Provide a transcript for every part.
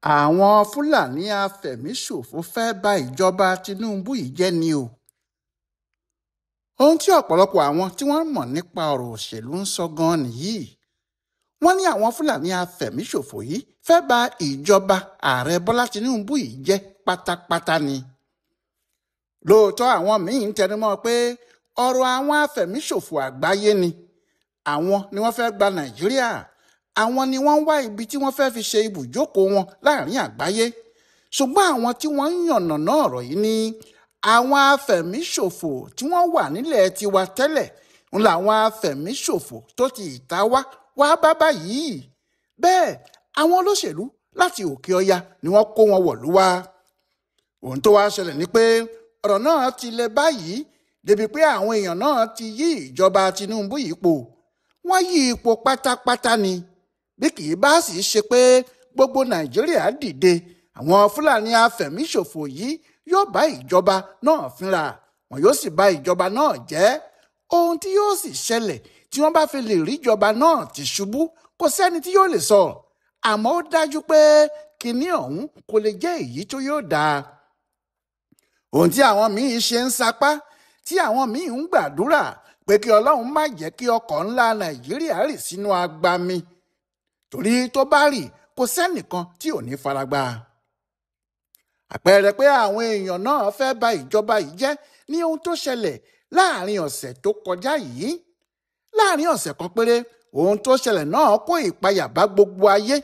àwọn fúlàní afẹ̀míṣòfò fẹ́ bà ìjọba Tinubu yìí jẹ́ ni o. ohun tí ọ̀pọ̀lọpọ̀ àwọn tí wọ́n mọ̀ nípa ọ̀rọ̀ òṣèlú ń sọ gan-an nìyí. wọ́n ní àwọn fúlàní afẹ̀míṣòfò yìí fẹ́ bà ìjọba ààrẹ Bọ́lá Tinubu yìí jẹ́ pátápátá ni. lóòótọ́ àwọn míín ń tẹnumọ́ pé ọ̀rọ̀ àwọn afẹ̀míṣòfò àgbáyé ni. àwọn ni wọ́n fẹ́ gba Nàìjíríà. àwọn ni wọ́n ń wá ibi tí wọ́n fẹ́ fi ṣe ibùjókòó wọn láàrin àgbáyé. ṣùgbọ́n àwọn tí wọ́n ń yànnàná ọ̀rọ̀ yìí ni àwọn afẹ̀míṣòfò tí wọ́n wà nílẹ̀ tiwa tẹ́lẹ̀ ń làwọn afẹ̀míṣòfò tó ti ìta wá bá báyìí. bẹ́ẹ̀ àwọn olóṣèlú láti òkè ọya ni wọ́n kó wọn wọ̀lú wá. ohun tó wá ṣẹlẹ̀ ni pé ọ̀rọ̀ náà ti le báyìí débi pé àwọn èèyàn náà ti yí ìjọba Tinubu yìí po. wọ́n yí ipò pátápátá ni. bí kì í bá sì ṣe pé gbogbo Nàìjíríà dìde, àwọn Fúlàní afẹ̀míṣòfò yìí yóò bá ìjọba náà fínra, wọn yóò sì bà ìjọba náà jẹ́. ohun tí yóò sì ṣẹlẹ̀ tí wọ́n bá fi lè rí ìjọba náà ti ṣubú kò sẹ́ni tí yóò lè sọ. àmọ́ ó dájú pé kinní ọ̀hún kò lè jẹ́ èyí tó yóò dáa. ohun tí àwọn míín ṣe ń sapá, tí àwọn míín ń gbàdúrà pé kí Ọlọ́run má jẹ́ kí ọkọ̀ ńlá Nàìjíríà rì sínú agbami, torí tó bá rì kò sẹ́nìkan tí ò ní faragbá. àpẹẹrẹ pé àwọn èèyàn náà fẹ́ bà ìjọba yìí jẹ́ ní ohun tó ṣẹlẹ̀ láàrin ọ̀sẹ̀ tó kọjá yìí. láàrin ọ̀sẹ̀ kan péré, ohun tó ṣẹlẹ̀ náà kó ìpayà bá gbogbo ayé,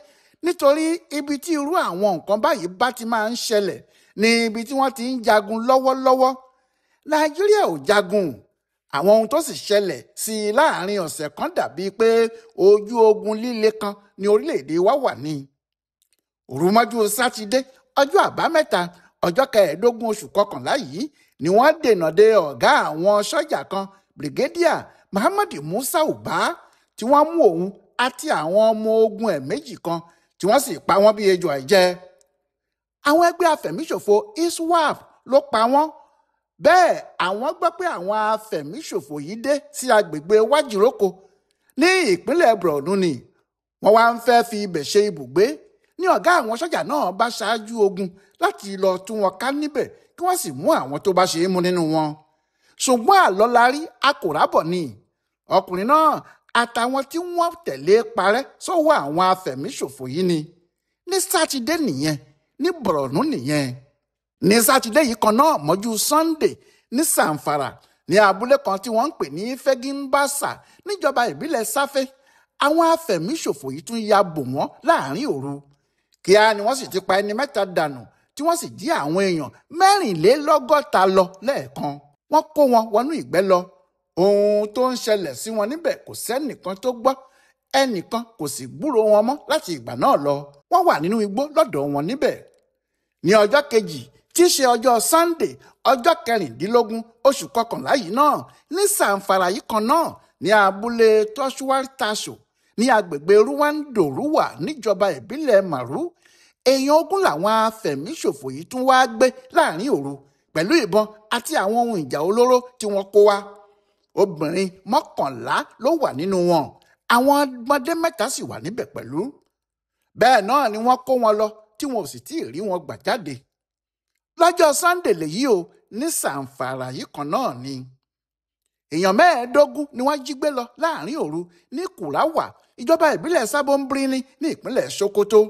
nítorí ibi tí irú àwọn nǹkan báyìí bá ti máa ń ṣẹlẹ̀ ní ibi tí wọ́n ti ń jagun lọ́wọ́lọ́wọ́. Nàìjíríà ò jagun. àwọn ohun tó sì ṣẹlẹ̀ sí i láàrin ọ̀sẹ̀ kan dàbí pé ojú ogun líle kan ní orílẹ̀-èdè wa wà ní. òrùmọ́jú sátidé ọjọ́ àbámẹ́ta ọjọ́ 15 oṣù kọkànlá yìí ni wọ́n dènà de ọ̀gá àwọn sọ́jà kan, Brigadier Muhammad Musa Uba, tí wọ́n mú òun àti àwọn ọmọ ogun ẹ̀ méjì kan tí wọ́n sì pa wọ́n bí ejò àìjẹ. àwọn ẹgbẹ́ afẹ̀míṣòfò ISWAP ló pa wọ́n. bẹ́ẹ̀ àwọn gbọ́ pé àwọn afẹ̀míṣòfò yìí dé sí agbègbè Wajiroko ní ìpínlẹ̀ Borno ni. wọ́n wá ń fẹ́ fi ibẹ̀ ṣe ibùgbé ní ọ̀gá àwọn sọ́jà náà bá ṣáájú ogun láti lọ tú wọn ká níbẹ̀ kí wọ́n sì mú àwọn tó bá ṣe é mú nínú wọn. ṣùgbọ́n àlọ́larí akòrábọ̀ ni. ọkùnrin náà àtàwọn tí wọ́n tẹ̀lé parẹ́ sọ́wọ́ àwọn afẹ̀míṣòfò yìí ni. ní sátidé nìyẹn, ní Borno nìyẹn. ní sátidé yìí kan náà mọ́jú Sunday ní Zamfara, ní abúlé kan tí wọ́n ń pè ní Feginbasa níjọba ìbílẹ̀ Sáfẹ́, àwọn afẹ̀míṣòfò yìí tún ya bò wọ́n láàrin òru. kíá ni wọ́n sì ti pa ẹni 3 dànù tí wọ́n sì jí àwọn èèyàn 64 lọ lẹ́ẹ̀kan. wọ́n kó wọn wọnú ìgbẹ́ lọ. ohun tó ń ṣẹlẹ̀ sí wọn níbẹ̀ kò sẹ́nìkan tó gbọ́. ẹnìkan kò sì gbúrò wọn mọ́ láti ìgbà náà lọ. wọ́n wà nínú igbó lọ́dọ̀ wọn níbẹ̀. ní ọjọ́ kejì tí í ṣe ọjọ́ Sunday ọjọ́ 16 oṣù kọkànlá yìí náà, ní Zamfara yìí kan náà, ní abúlé Toshuwar-Tasho ní agbègbè Ruwandoruwa níjọba ìbílẹ̀ Maru, èèyàn 20 làwọn afẹ̀míṣòfò yìí tún wá gbé láàrin òru pẹ̀lú ìbọn àti àwọn ohun ìjà olóró tí wọ́n kó wá. obìnrin 11 ló wà nínú wọn, àwọn ọmọdé 3 sì wà níbẹ̀ pẹ̀lú. bẹ́ẹ̀ náà ni wọ́n kó wọn lọ tí wọn ò sì tí ì rí wọn gbà jáde. lọ́jọ́ Sunday lèyí o, ní Zamfara yìí kan náà ni. èèyàn 15 ni wọ́n jí gbé lọ láàrin òru ní Kurawa, ìjọba ìbílẹ̀ Sabon-Birni ní ìpínlẹ̀ Sokoto.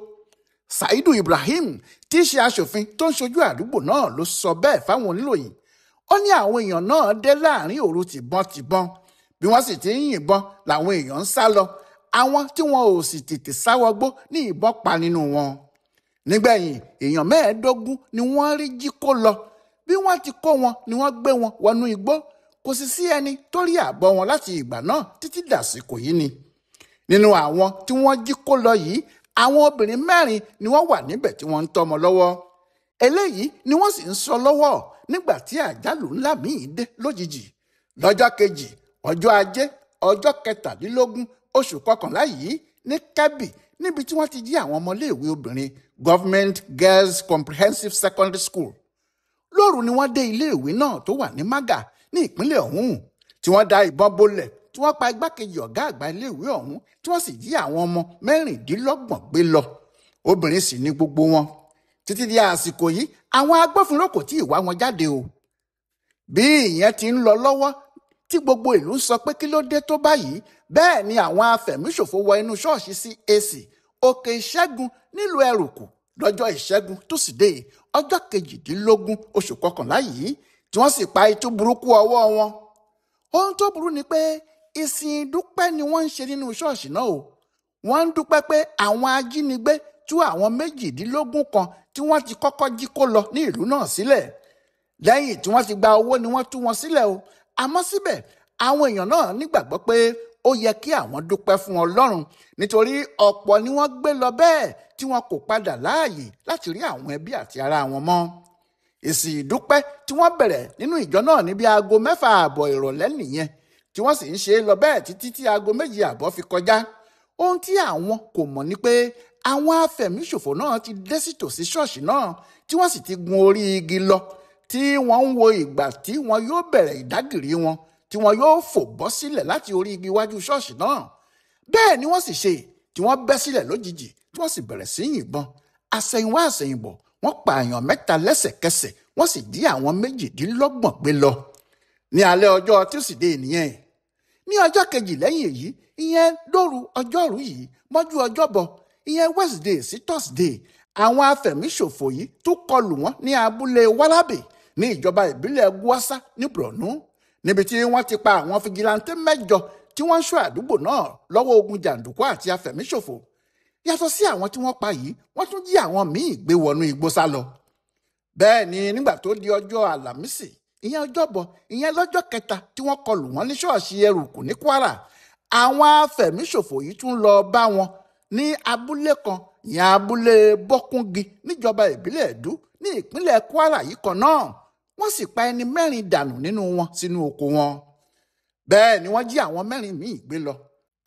Saidu Ibrahim, tí í ṣe aṣòfin tó ń ṣojú àdúgbò náà, ló sọ bẹ́ẹ̀ fáwọn oníròyìn. ó ní àwọn èèyàn náà dé láàrin òru tìbọn bí wọ́n sì ti ń yìnbọn làwọn èèyàn ń sá lọ. àwọn tí wọn ò sì tètè sá wọgbó ní ìbọn pa nínú wọn. nígbẹ̀yìn èèyàn 15 ni wọ́n rí jí kó lọ. bí wọ́n ti kó wọn ni wọ́n gbé wọn wọnú igbó. kò sì sí ẹni tó rí àbọ̀ wọn láti ìgbà náà títí dàsìkò yìí ni. nínú àwọn tí wọ́n jí kó lọ yìí, àwọn obìnrin 4 ni wọ́n wà níbẹ̀ tí wọ́n ń tọ́mọ lọ́wọ́. eléyìí ni wọ́n sì ń sọ lọ́wọ́ nígbà tí àjálù ńlá míì dé lójijì. lọ́jọ́ kejì ọjọ́ Ajé ọjọ́ 17 oṣù kọkànlá yìí ní Kebbi, níbi tí wọ́n ti jí àwọn ọmọléèwé obìnrin Government Girls Comprehensive Secondary School. lóru ni wọ́n dé iléèwé náà tó wà ní Maga ní ìpínlẹ̀ ọ̀hún, tí wọ́n da ìbọn bolẹ̀, tí wọ́n pa igbákejì ọ̀gá àgbà iléèwé ọ̀hún, tí wọ́n sì jí àwọn ọmọ 26 gbé lọ. obìnrin sì ni gbogbo wọn. Títí di àsìkò yìí àwọn agbófinró kò tíì wá wọn jáde o. Bí ìyẹn ti ń lọ lọ́wọ́ tí gbogbo ìlú ń sọ pé kí ló dé tó báyìí, bẹ́ẹ̀ ni àwọn afẹ̀míṣòfò wọ inú ṣọ́ọ̀ṣì CAC Òkè Ìṣẹ́gun nílùú Ẹrùkù lọ́jọ́ Ìṣẹ́gun Túsídéè ọjọ́ 18 oṣù kọkànlá yìí, tí wọ́n sì pa itú burúkú ọwọ́ wọn. Ohun tó burú ni pé ìsìn ìdúpẹ́ ni wọ́n ń ṣe nínú ṣọ́ọ̀ṣì náà o. Wọ́n ń dúpẹ́ pé àwọn ajínigbé tú àwọn 18 kan tí wọ́n ti kọ́kọ́ jí kó lọ ní ìlú náà sílẹ̀. Lẹ́yìn tí wọ́n ti gba owó ni wọ́n tú wọn sílẹ̀ o. Àmọ́ síbẹ̀ àwọn èèyàn náà nígbàgbọ́ pé ó yẹ kí àwọn dúpẹ́ fún Ọlọ́run nítorí ọ̀pọ̀ ni wọ́n gbé lọ bẹ́ẹ̀ tí wọn kò padà láàyè láti rí àwọn ẹbí àti ará wọn mọ́. Ìsìn ìdúpẹ́ tí wọ́n bẹ̀rẹ̀ nínú ìjọ náà ní bí aago 6:30 ìrọ̀lẹ́ nìyẹn, tí wọ́n sì ń ṣe lọ bẹ́ẹ̀ títí tí aago 2:30 fi kọjá. Ohun tí àwọn kò mọ̀ ni pé àwọn afẹ̀míṣòfò náà ti dé sí tòsí ṣọ́ọ̀ṣì náà tí wọ́n sì ti gun orí igi lọ, tí wọ́n ń wo ìgbà tí wọn yóò bẹ̀rẹ̀ ìdágìrì wọn, tí wọn yóò fò bọ́ sílẹ̀ láti orí igi iwájú ṣọ́ọ̀ṣì náà. Bẹ́ẹ̀ ni wọ́n sì ṣe, tí wọ́n bẹ́ sílẹ̀ lójijì tí wọ́n sì bẹ̀rẹ̀ sí yìnbọn. Àsẹ̀yìnwá àsẹ̀yìnbọ̀ wọ́n pa èèyàn 3 lẹ́sẹ̀kẹsẹ̀, wọ́n sì dí àwọn 28 gbé lọ. Ní alẹ́ ọjọ́ Túsídéè nìyẹn. Ní ọjọ́ kejì lẹ́yìn èyí, ìyẹn lóru ọjọ́rú yìí mọ́jú ọjọ́bọ̀, ìyẹn Wednesday sí Thursday, àwọn afẹ̀míṣòfò yìí tún kọlù wọ́n ní abúlé Wálábì ní ìjọba ìbílẹ̀ Gúwásá ní Borno, níbi tí wọ́n ti pa àwọn fìgìláńtẹ́ 9 tí wọ́n ń ṣọ́ àdúgbò náà lọ́wọ́ ogun jàǹdùkú àti afẹ̀míṣòfò. Yàtọ̀ sí àwọn tí wọ́n pa yìí, wọ́n tún jí àwọn míì gbé wọnú igbó sá lọ. Bẹ́ẹ̀ ni nígbà tó di ọjọ́ Àlàmísì, ìyẹn ọjọ́bọ̀, ìyẹn lọ́jọ́ kẹta tí wọ́n kọlù wọ́n ní ṣọ́ọ̀ṣì Ẹrùkù ní Kwara, àwọn afẹ̀míṣòfò yìí tún lọ bá wọn ní abúlé kan, ìyẹn abúlé Bọ́kúngi níjọba ìbílẹ̀ Ẹ̀dú ní ìpínlẹ̀ Kwara yìí kan náà. Wọ́n sì pa ẹni 4 dànù nínú wọn sínú oko wọn. Bẹ́ẹ̀ ni wọ́n jí àwọn 4 míì gbé lọ.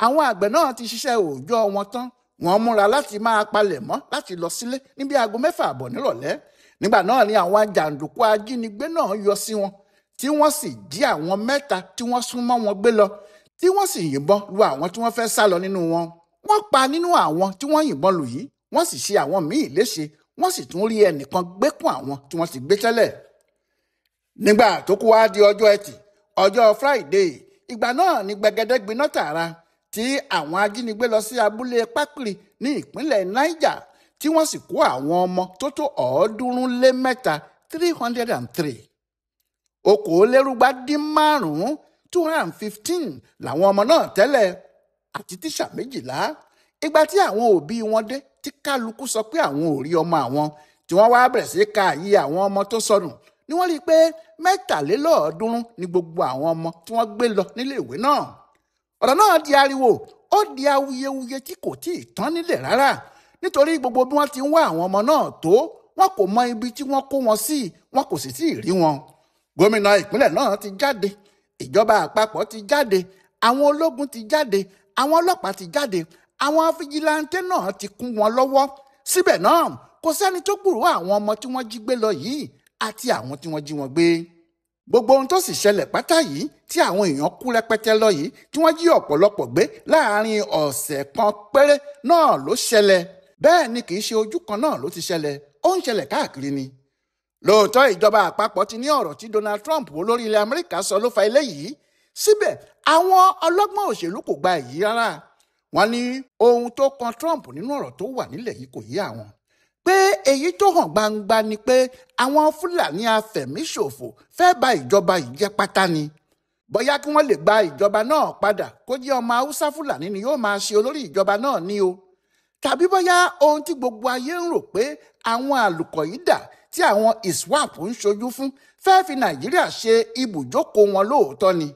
Àwọn àgbẹ̀ náà ti ṣiṣẹ́ òòjọ́ wọn tán, wọ́n múra láti máa palẹ̀ mọ́ láti lọ sílé ní bí aago 6:30 nírọ̀lẹ́. Nígbà náà ni àwọn jàǹdùkú ajínigbé náà yọ sí wọn, tí wọ́n sì jí àwọn 3 tí wọ́n súnmọ́ wọn gbé lọ, tí wọ́n sì yìnbọn lu àwọn tí wọ́n fẹ́ sá lọ nínú wọn. Wọ́n pa nínú àwọn tí wọ́n yìnbọn lù yìí, wọ́n sì ṣe àwọn míì léṣe, wọ́n sì tún rí ẹnìkan gbé kún àwọn tí wọ́n ti gbé tẹ́lẹ̀. Nígbà tó kù wá di ọjọ́ Ẹtì, ọjọ́ Friday, ìgbà náà ni gbẹgẹdẹ gbiná tààrà tí àwọn ajínigbé lọ sí abúlé Pápìrì ní ìpínlẹ̀ Niger, tí wọ́n sì kó àwọn ọmọ tó tó 303 303. Okòólérúgba-dín-márùn-ún 215 làwọn ọmọ náà tẹ́lẹ̀, àti tíṣà 12. Ìgbà tí àwọn òbí wọn dé tí kálukú sọ pé àwọn ò rí ọmọ àwọn, tí wọ́n wá bẹ̀rẹ̀ sí ka àyè àwọn ọmọ tó sọnù, ni wọ́n rí i pé 73 ni gbogbo àwọn ọmọ tí wọ́n gbé lọ nílé ìwé náà. Ọ̀rọ̀ náà di ariwo, ó di awuyewuye tí kò tíì tán nílẹ̀ rárá, nítorí gbogbo bí wọ́n ti ń wá àwọn ọmọ náà tó, wọn kò mọ ibi tí wọ́n kó wọn sí, wọn kò sì tíì rí wọn. Gómìnà ìpínlẹ̀ náà ti jáde, ìjọba àpapọ̀ ti jáde, àwọn ológun ti jáde, àwọn ọlọ́pàá ti jáde, àwọn fìjìláńtẹ́ náà ti kún wọn lọ́wọ́. Síbẹ̀ náà kò sẹ́ni tó gbúròó àwọn ọmọ tí wọ́n jí gbé lọ yìí àti àwọn tí wọ́n jí wọn gbé. Gbogbo ohun tó sì ṣẹlẹ̀ pátá yìí tí àwọn èèyàn kú rẹpẹtẹ lọ yìí, tí wọ́n jí ọ̀pọ̀lọpọ̀ gbé láàárín ọ̀sẹ̀ kan péré náà ló ṣẹlẹ̀. Bẹ́ẹ̀ ni kì í ṣe ojú kan náà ló ti ṣẹlẹ̀, ó ń ṣẹlẹ̀ káàkiri ni. Lóòótọ́ ìjọba àpapọ̀ ti ní ọ̀rọ̀ tí Donald Trump olórí ilẹ̀ Amẹ́ríkà sọ ló fa eléyìí. Síbẹ̀ àwọn ọlọ́gbọ́n òṣèlú kò gba èyí rárá. Wọ́n ní ohun tó kan Trump nínú ọ̀rọ̀ tó wà nílẹ̀ yìí kò yé àwọn. Pé èyí tó hàn gbangba ni pé àwọn Fúlàní afẹ̀míṣòfò fẹ́ bà ìjọba yìí jẹ́ pátá ni. Bóyá kí wọ́n lè gba ìjọba náà padà kó jẹ́ ọmọ Haúsá Fúlàní ni yóò máa ṣe olórí ìjọba náà ni o. Tàbí bóyá ohun tí gbogbo ayé ń rò pé àwọn àlùkòyídà tí àwọn ISWAP ń ṣojú fún fẹ́ fi Nàìjíríà ṣe ibùjókòó wọn lóòótọ́ ni.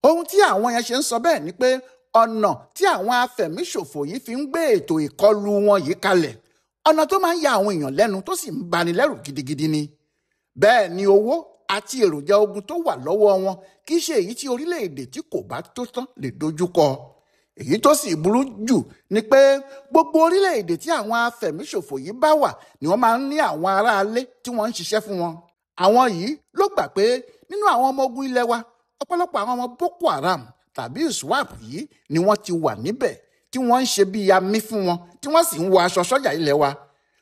Ohun tí àwọn yẹn ṣe ń sọ bẹ́ẹ̀ ni pé ọ̀nà tí àwọn afẹ̀míṣòfò yìí fi ń gbé ètò ìkọlù wọn yìí kalẹ̀, ọ̀nà tó máa ń ya àwọn èèyàn lẹ́nu tó sì ń bani lẹ́rù gidigidi ni. Bẹ́ẹ̀ ni owó àti èròjà ogun tó wà lọ́wọ́ wọn kì í ṣe èyí tí orílẹ̀-èdè tí kò bá tó tán lè dojúkọ. Èyí tó sì burú jù ni pé gbogbo orílẹ̀-èdè tí àwọn afẹ̀míṣòfò yìí bá wà ni wọ́n máa ń ní àwọn aráalé tí wọ́n ń ṣiṣẹ́ fún wọn. Àwọn yìí ló gbà pé nínú àwọn ọmọ ogun ilẹ̀ wa, ọ̀pọ̀lọpọ̀ àwọn ọmọ Boko Haram tàbí ISWAP yìí ni wọ́n ti wà níbẹ̀ tí wọ́n ń ṣe bí amí fún wọn, tí wọ́n sì ń wọ aṣọ sọ́jà ilẹ̀ wa.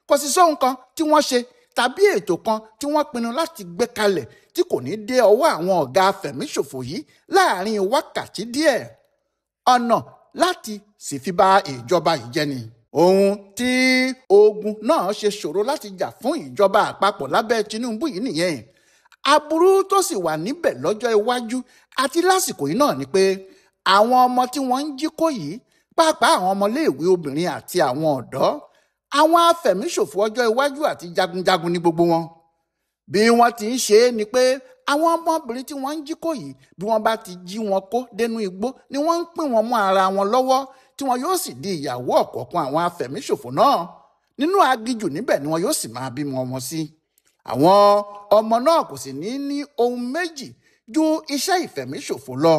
kò sí sóhun kan tí wọ́n ṣe tàbí ètò kan tí wọ́n pinnu láti gbé kalẹ̀ tí kò ní dé ọwọ́ àwọn ọ̀gá afẹ̀míṣòfò yìí láàrin wákàtí díẹ̀. ọ̀nà láti sì fi bà ìjọba yìí jẹ́ ni. ohun tí ogun náà ṣe ṣòro láti jà fún ìjọba àpapọ̀ lábẹ́ Tinubu yìí nìyẹn. aburú tó sì wà níbẹ̀ lọ́jọ́ iwájú àti lásìkò yìí náà ni pé àwọn ọmọ tí wọ́n ń jí kó yìí, pàápàá àwọn ọmọléèwé obìnrin àti àwọn ọ̀dọ́, àwọn afẹ̀míṣòfò ọjọ́ iwájú àti jagunjagun ní gbogbo wọn. bí wọ́n ti ń ṣe é ni pé àwọn ọmọbìnrin tí wọ́n ń jí kó yìí, bí wọ́n bá ti jí wọn kó dénú igbó ni wọ́n ń pín wọn mọ́ ara wọn lọ́wọ́ tí wọn yóò sì di ìyàwó ọ̀kọ̀ọ̀kan àwọn afẹ̀míṣòfò náà. nínú aginjù níbẹ̀ ni wọn yóò sì máa bímọ wọn sí. àwọn ọmọ náà kò sì ní ohun méjì ju iṣẹ́ ìfẹ̀míṣòfò lọ.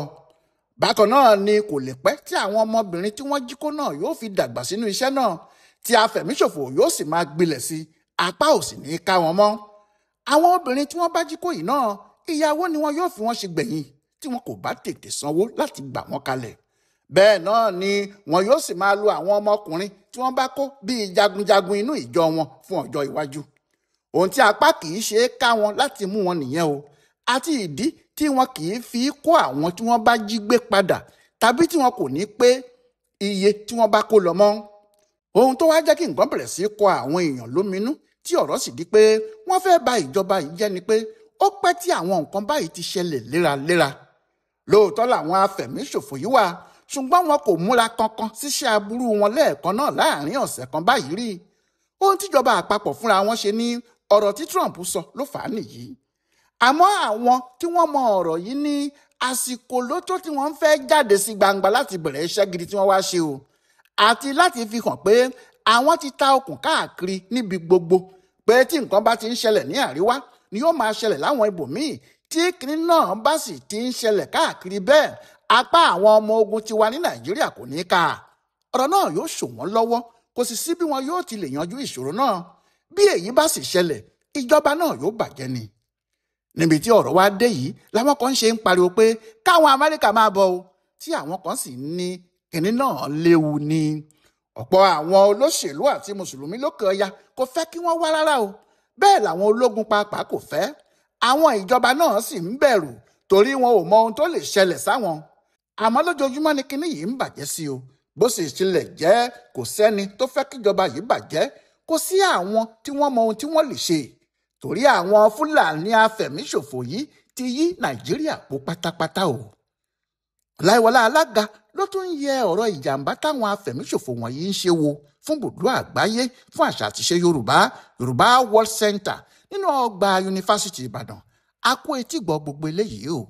bákan náà ni kò lè pẹ́ tí àwọn ọmọbìnrin tí wọ́n jí kó náà yóò fi dàgbà sínú iṣẹ́ náà tí afẹ̀míṣòfò yóò sì máa gbilẹ̀ sí, apá ò sì ní ká wọn mọ́. àwọn obìnrin tí wọ́n bá jí kó yìí náà, ìyàwó ni wọn yóò fi wọ́n ṣe gbẹ̀yìn tí wọn kò bá tètè sanwó láti gbà wọ́n kalẹ̀. bẹ́ẹ̀ náà ni wọn yóò sì máa lo àwọn ọmọkùnrin tí wọ́n bá kó bíi jagunjagun inú ìjọ wọn fún ọjọ́ iwájú. ohun tí apá kì í ṣe é ká wọn láti mú wọn nìyẹn o, àti ìdí tí wọn kì í fi kó àwọn tí wọ́n bá jí gbé padà tàbí tí wọn kò ní pé iye tí wọ́n bá kó lọ mọ́. ohun tó wá jẹ́ kí nǹkan bẹ̀rẹ̀ sí kọ àwọn èèyàn lóminú tí ọ̀rọ̀ sì di pé wọ́n fẹ́ bà ìjọba yìí jẹ́ ni pé ó pẹ́ tí àwọn nǹkan báyìí ti ṣẹlẹ̀ léraléra. lóòótọ́ làwọn afẹ̀míṣòfò yìí wà, ṣùgbọ́n wọn kò múra kankan síṣẹ́ aburú wọn lẹ́ẹ̀kan náà láàrin ọ̀sẹ̀ kan báyìí rí. ohun tíjọba àpapọ̀ fúnra wọn ṣe ní ọ̀rọ̀ tí Trump sọ ló fà á nìyí. àmọ́ àwọn tí wọ́n mọ ọ̀rọ̀ yìí ní àsìkò ló tó tí wọ́n fẹ́ jáde sí gbangba láti bẹ̀rẹ̀ iṣẹ́ gidi tí wọ́n wá ṣe o, àti láti fi hàn pé àwọn ti ta okùn káàkiri níbi gbogbo, pé tí nǹkan bá ti ń ṣẹlẹ̀ ní àríwá ni yóò máa ṣẹlẹ̀ láwọn ibòmíì, tí kinní náà bá sì ti ń ṣẹlẹ̀ káàkiri bẹ́ẹ̀ apá àwọn ọmọ ogun tiwa ní Nàìjíríà kò ní ká. ọ̀rọ̀ náà yóò ṣò wọ́n lọ́wọ́, kò sì sí bí wọn yóò ti lè yanjú ìṣòro náà. bí èyí bá sì ṣẹlẹ̀, ìjọba náà yóò bàjẹ́ ni. níbi tí ọ̀rọ̀ wá dé yìí làwọn kan ṣe ń pariwo pé káwọn Amẹ́ríkà máa bọ̀ o, tí àwọn kan sì ní kinní náà léwu ni. ọ̀pọ̀ àwọn olóṣèlú àti mùsùlùmí lókè ọya kò fẹ́ kí wọ́n wá rárá o, bẹ́ẹ̀ làwọn ológun pàápàá kò fẹ́. àwọn ìjọba náà sì ń bẹ̀rù torí wọn ò mọ ohun tó lè ṣẹlẹ̀ sáwọn. àmọ́ lójoojúmọ́ ni kinní yìí ń bàjẹ́ sí o, bó sì tilẹ̀ jẹ́ kò sẹ́ni tó fẹ́ kíjọba yìí bàjẹ́, kò sí àwọn tí wọ́n mọ ohun tí wọ́n lè ṣe, torí àwọn Fúlàní afẹ̀míṣòfò yìí ti yí Nàìjíríà po pátápátá o. Ọláyíwọlá Alága ló tún ń yẹ ọ̀rọ̀ ìjàmbá táwọn afẹ̀míṣòfò wọ̀nyí ń ṣe wò fún bùdó àgbáyé fún àṣà àtiṣe Yorùbá World Center nínú ọgbà Yunifásítì Ìbàdàn. a kó etí gbọ́ gbogbo eléyìí o.